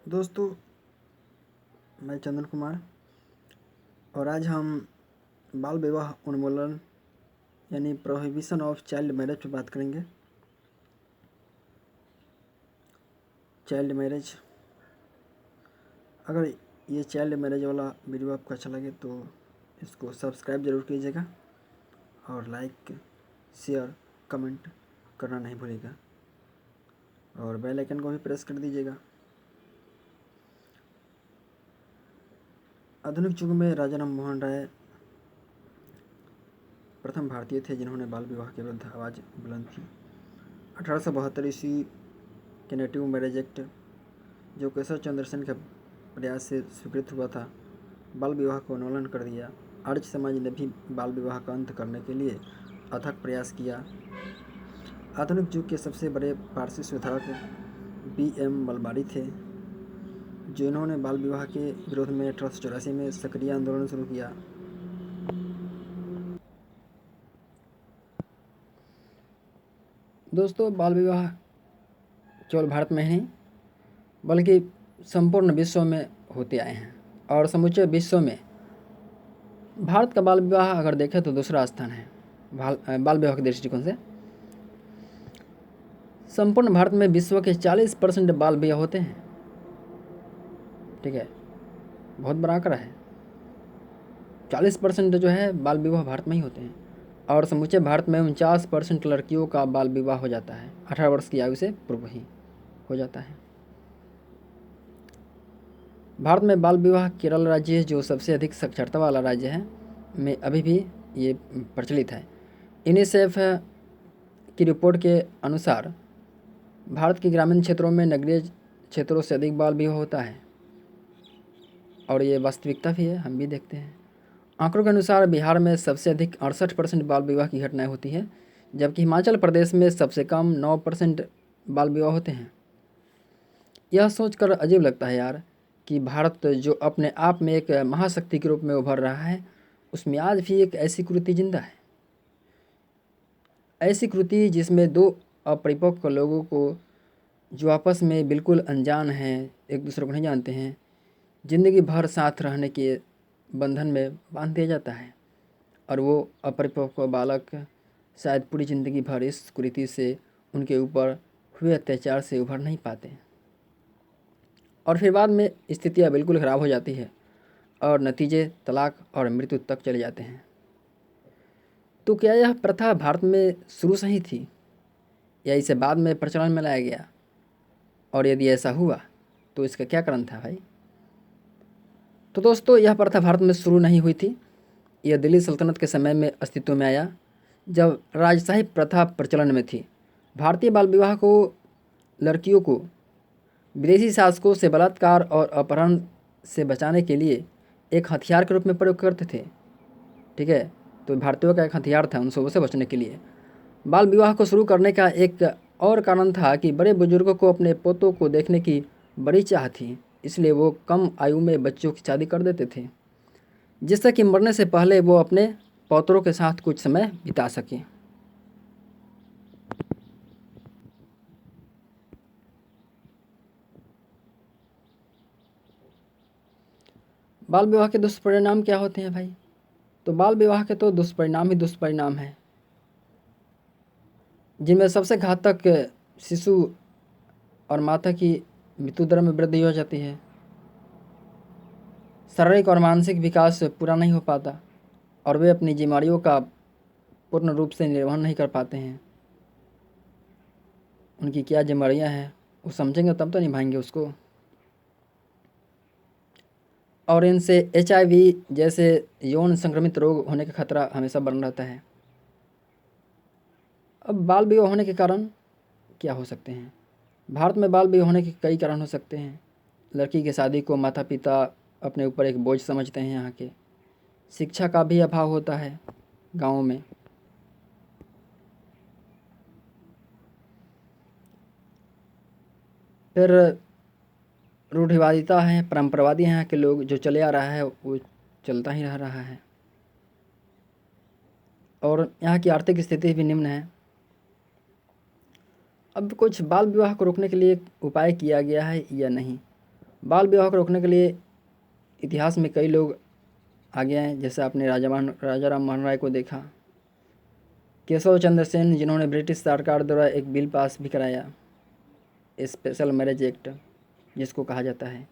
दोस्तों, मैं चंदन कुमार और आज हम बाल विवाह उन्मूलन यानी प्रोहिबिशन ऑफ चाइल्ड मैरिज पर बात करेंगे। चाइल्ड मैरिज, अगर ये चाइल्ड मैरिज वाला वीडियो आपको अच्छा लगे तो इसको सब्सक्राइब ज़रूर कीजिएगा और लाइक, शेयर, कमेंट करना नहीं भूलिएगा और बेल आइकन को भी प्रेस कर दीजिएगा। आधुनिक युग में राजा राम मोहन राय प्रथम भारतीय थे जिन्होंने बाल विवाह के विरुद्ध आवाज़ बुलंद की। 1872 ईस्वी के नेटिव मैरिज एक्ट, जो केशव चंद्र सेन के प्रयास से स्वीकृत हुआ था, बाल विवाह को उन्मूलन कर दिया। आर्य समाज ने भी बाल विवाह का अंत करने के लिए अथक प्रयास किया। आधुनिक युग के सबसे बड़े पारसी सुधारक B.M. मलबारी थे, जो इन्होंने बाल विवाह के विरोध में 1884 में सक्रिय आंदोलन शुरू किया। दोस्तों, बाल विवाह केवल भारत में ही नहीं बल्कि संपूर्ण विश्व में होते आए हैं और समूचे विश्व में भारत का बाल विवाह अगर देखें तो दूसरा स्थान है। बाल विवाह के दृष्टिकोण से संपूर्ण भारत में विश्व के 40% बाल विवाह होते हैं। ठीक है, बहुत बड़ा आंकड़ा है। 40% जो है बाल विवाह भारत में ही होते हैं और समूचे भारत में 49% लड़कियों का बाल विवाह हो जाता है। 18 वर्ष की आयु से पूर्व ही हो जाता है। भारत में बाल विवाह केरल राज्य, जो सबसे अधिक साक्षरता वाला राज्य है, में अभी भी ये प्रचलित है। यूनिसेफ की रिपोर्ट के अनुसार भारत के ग्रामीण क्षेत्रों में नगरीय क्षेत्रों से अधिक बाल विवाह होता है और ये वास्तविकता भी है, हम भी देखते हैं। आंकड़ों के अनुसार बिहार में सबसे अधिक 68% बाल विवाह की घटनाएं होती है, जबकि हिमाचल प्रदेश में सबसे कम 9% बाल विवाह होते हैं। यह सोचकर अजीब लगता है यार कि भारत जो अपने आप में एक महाशक्ति के रूप में उभर रहा है, उसमें आज भी एक ऐसी कृति जिंदा है। ऐसी कृति जिसमें दो अपरिपक्व लोगों को, जो आपस में बिल्कुल अनजान हैं, एक दूसरे को नहीं जानते हैं, ज़िंदगी भर साथ रहने के बंधन में बांध दिया जाता है और वो अपरिपक्व बालक शायद पूरी ज़िंदगी भर इस कुरीति से, उनके ऊपर हुए अत्याचार से उभर नहीं पाते और फिर बाद में स्थितियाँ बिल्कुल ख़राब हो जाती है और नतीजे तलाक और मृत्यु तक चले जाते हैं। तो क्या यह प्रथा भारत में शुरू से ही थी या इसे बाद में प्रचलन में लाया गया? और यदि ऐसा हुआ तो इसका क्या कारण था भाई? तो दोस्तों, यह प्रथा भारत में शुरू नहीं हुई थी। यह दिल्ली सल्तनत के समय में अस्तित्व में आया, जब राजशाही प्रथा प्रचलन में थी। भारतीय बाल विवाह को लड़कियों को विदेशी शासकों से बलात्कार और अपहरण से बचाने के लिए एक हथियार के रूप में प्रयोग करते थे। ठीक है, तो भारतीयों का एक हथियार था उन सबों से बचने के लिए। बाल विवाह को शुरू करने का एक और कारण था कि बड़े बुजुर्गों को अपने पोतों को देखने की बड़ी चाह थी, इसलिए वो कम आयु में बच्चों की शादी कर देते थे, जिससे कि मरने से पहले वो अपने पौत्रों के साथ कुछ समय बिता सकें। बाल विवाह के दुष्परिणाम क्या होते हैं भाई? तो बाल विवाह के तो दुष्परिणाम ही दुष्परिणाम हैं, जिनमें सबसे घातक शिशु और माता की मृत्यु दर में वृद्धि हो जाती है। शारीरिक और मानसिक विकास पूरा नहीं हो पाता और वे अपनी जिम्मेदारियों का पूर्ण रूप से निर्वहन नहीं कर पाते हैं। उनकी क्या जिम्मेदारियां हैं वो समझेंगे तब तो निभाएंगे उसको। और इनसे HIV जैसे यौन संक्रमित रोग होने का खतरा हमेशा बना रहता है। अब बाल विवाह होने के कारण क्या हो सकते हैं? भारत में बाल विवाह होने के कई कारण हो सकते हैं। लड़की की शादी को माता पिता अपने ऊपर एक बोझ समझते हैं। यहाँ के शिक्षा का भी अभाव होता है गाँवों में। फिर रूढ़िवादिता है, परंपरावादी हैं यहाँ के लोग, जो चले आ रहा है वो चलता ही रह रहा है। और यहाँ की आर्थिक स्थिति भी निम्न है। अब कुछ बाल विवाह को रोकने के लिए उपाय किया गया है या नहीं? बाल विवाह को रोकने के लिए इतिहास में कई लोग आगे आए, जैसे आपने राजा राम मोहन राय को देखा, केशव चंद्र सेन, जिन्होंने ब्रिटिश सरकार द्वारा एक बिल पास भी कराया, स्पेशल मैरिज एक्ट जिसको कहा जाता है।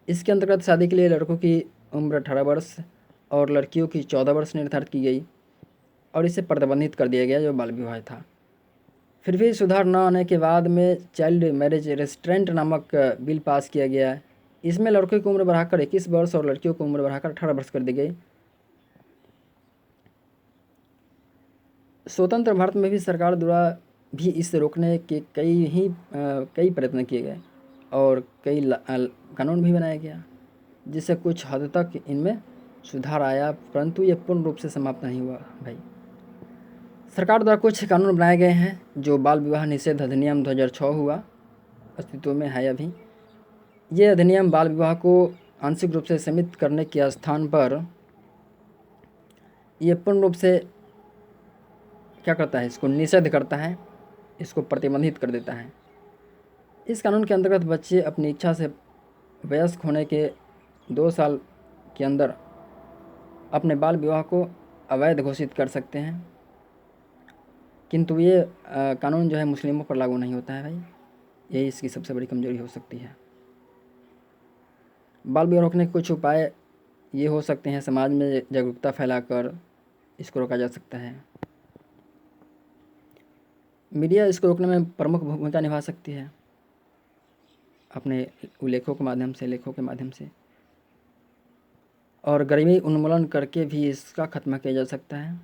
इसके अंतर्गत शादी के लिए लड़कों की उम्र 18 वर्ष और लड़कियों की 14 वर्ष निर्धारित की गई और इसे प्रतिबंधित कर दिया गया जो बाल विवाह था। फिर भी सुधार न आने के बाद में चाइल्ड मैरिज रेस्ट्रेंट नामक बिल पास किया गया। इसमें लड़कों की उम्र बढ़ाकर 21 वर्ष और लड़कियों की उम्र बढ़ाकर 18 वर्ष कर दी गई। स्वतंत्र भारत में भी सरकार द्वारा भी इसे रोकने के कई प्रयत्न किए गए और कई कानून भी बनाया गया, जिससे कुछ हद तक इनमें सुधार आया, परंतु ये पूर्ण रूप से समाप्त नहीं हुआ भाई। सरकार द्वारा कुछ कानून बनाए गए हैं, जो बाल विवाह निषेध अधिनियम 2006 हुआ, अस्तित्व में है अभी। ये अधिनियम बाल विवाह को आंशिक रूप से सीमित करने के स्थान पर ये पूर्ण रूप से क्या करता है, इसको निषेध करता है, इसको प्रतिबंधित कर देता है। इस कानून के अंतर्गत बच्चे अपनी इच्छा से वयस्क होने के 2 साल के अंदर अपने बाल विवाह को अवैध घोषित कर सकते हैं, किंतु ये कानून जो है मुस्लिमों पर लागू नहीं होता है भाई। यही इसकी सबसे बड़ी कमजोरी हो सकती है। बाल विवाह रोकने के कुछ उपाय ये हो सकते हैं, समाज में जागरूकता फैलाकर इसको रोका जा सकता है। मीडिया इसको रोकने में प्रमुख भूमिका निभा सकती है अपने लेखों के माध्यम से, और गरीबी उन्मूलन करके भी इसका खत्म किया जा सकता है,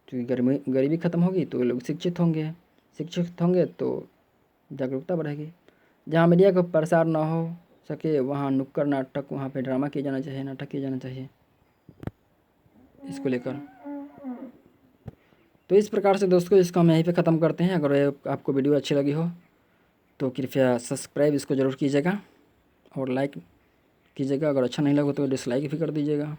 क्योंकि गरीबी खत्म होगी तो लोग शिक्षित होंगे तो जागरूकता बढ़ेगी। जहाँ मीडिया का प्रसार ना हो सके वहाँ नुक्कड़ नाटक, वहाँ पे ड्रामा किया जाना चाहिए, नाटक किया जाना चाहिए इसको लेकर। तो इस प्रकार से दोस्तों इसको हम यहीं पे ख़त्म करते हैं। अगर आपको वीडियो अच्छी लगी हो तो कृपया सब्सक्राइब इसको ज़रूर कीजिएगा और लाइक कीजिएगा। अगर अच्छा नहीं लगा तो डिसलाइक भी कर दीजिएगा।